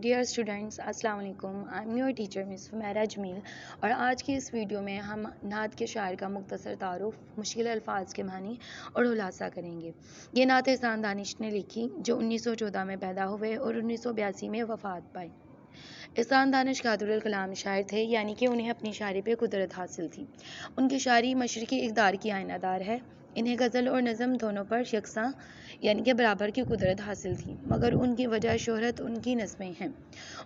Dear students, السلام علیکم. I am your teacher مس حمیرہ جمیل، اور آج کی اس ویڈیو میں ہم نعت کے شاعر کا مختصر تعارف، مشکل الفاظ کے معنی اور خلاصہ کریں گے. یہ نعت احسان دانش نے لکھی جو 1914 میں پیدا ہوئے اور 1982 میں وفات پائے. احسان دانش قادر الکلام شاعر تھے، یعنی کہ انہیں اپنی شاعری پہ قدرت حاصل تھی. ان کی شاعری مشرقی اقدار کی آئینہ دار ہے. انہیں غزل اور نظم دونوں پر یکساں یعنی کہ برابر کی قدرت حاصل تھی، مگر ان کی وجہ شہرت ان کی نظمیں ہیں.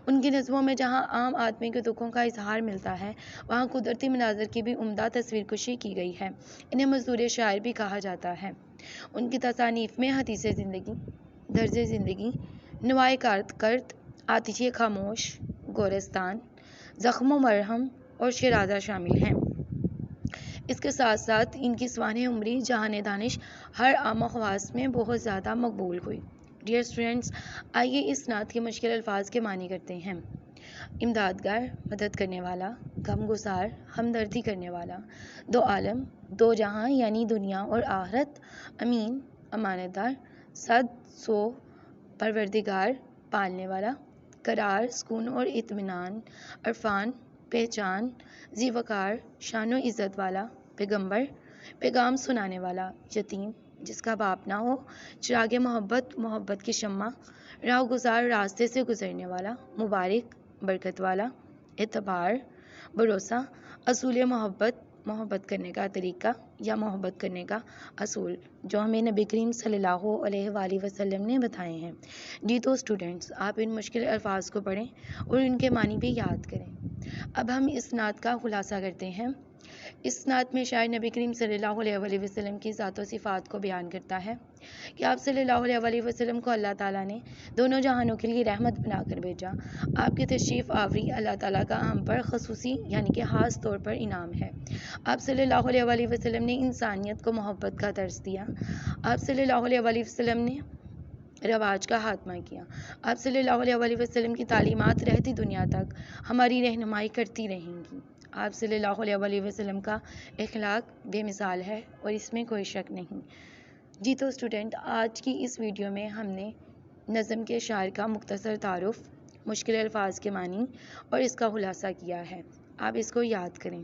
ان کی نظموں میں جہاں عام آدمی کے دکھوں کا اظہار ملتا ہے، وہاں قدرتی مناظر کی بھی عمدہ تصویر کشی کی گئی ہے. انہیں مزدور شاعر بھی کہا جاتا ہے. ان کی تصانیف میں حدیث زندگی، طرز زندگی، نوائے کرد، آتش خاموش، گورستان، زخم و مرہم اور شیرازہ شامل ہیں. اس کے ساتھ ساتھ ان کی سوانح عمری جہان دانش ہر عام و خواص میں بہت زیادہ مقبول ہوئی. ڈیئر اسٹوڈینٹس، آئیے اس نعت کے مشکل الفاظ کے معنی کرتے ہیں. امدادگار، مدد کرنے والا، غم گسار، ہمدردی کرنے والا. دو عالم، دو جہاں یعنی دنیا اور آخرت. امین، امانت دار. صد، سو، پروردگار، پالنے والا. قرار، سکون اور اطمینان. عرفان، پہچان. ذی وقار، شان و عزت والا. پیغمبر، پیغام سنانے والا. یتیم، جس کا باپ نہ ہو. چراغ محبت، محبت کی شمع. راہ گزار، راستے سے گزرنے والا. مبارک، برکت والا. اعتبار، بھروسہ. اصول محبت، محبت کرنے کا طریقہ یا محبت کرنے کا اصول جو ہمیں نبی کریم صلی اللہ علیہ وآلہ وسلم نے بتائے ہیں. جی تو اسٹوڈینٹس، آپ ان مشکل الفاظ کو پڑھیں اور ان کے معنی بھی یاد کریں. اب ہم اس نعت کا خلاصہ کرتے ہیں. اس نعت میں شاعر نبی کریم صلی اللہ علیہ وآلہ وسلم کی ذات و صفات کو بیان کرتا ہے کہ آپ صلی اللہ علیہ وآلہ وسلم کو اللہ تعالیٰ نے دونوں جہانوں کے لیے رحمت بنا کر بھیجا. آپ کی تشریف آوری اللہ تعالیٰ کا ہم پر خصوصی یعنی کہ خاص طور پر انعام ہے. آپ صلی اللہ علیہ وآلہ وسلم نے انسانیت کو محبت کا درس دیا. آپ صلی اللہ علیہ وآلہ وسلم نے رواج کا خاتمہ کیا. آپ صلی اللہ علیہ وآلہ وسلم کی تعلیمات رہتی دنیا تک ہماری رہنمائی کرتی رہیں گی. آپ صلی اللہ علیہ وآلہ وسلم کا اخلاق بے مثال ہے اور اس میں کوئی شک نہیں. جی تو اسٹوڈنٹ، آج کی اس ویڈیو میں ہم نے نظم کے شاعر کا مختصر تعارف، مشکل الفاظ کے معنی اور اس کا خلاصہ کیا ہے. آپ اس کو یاد کریں.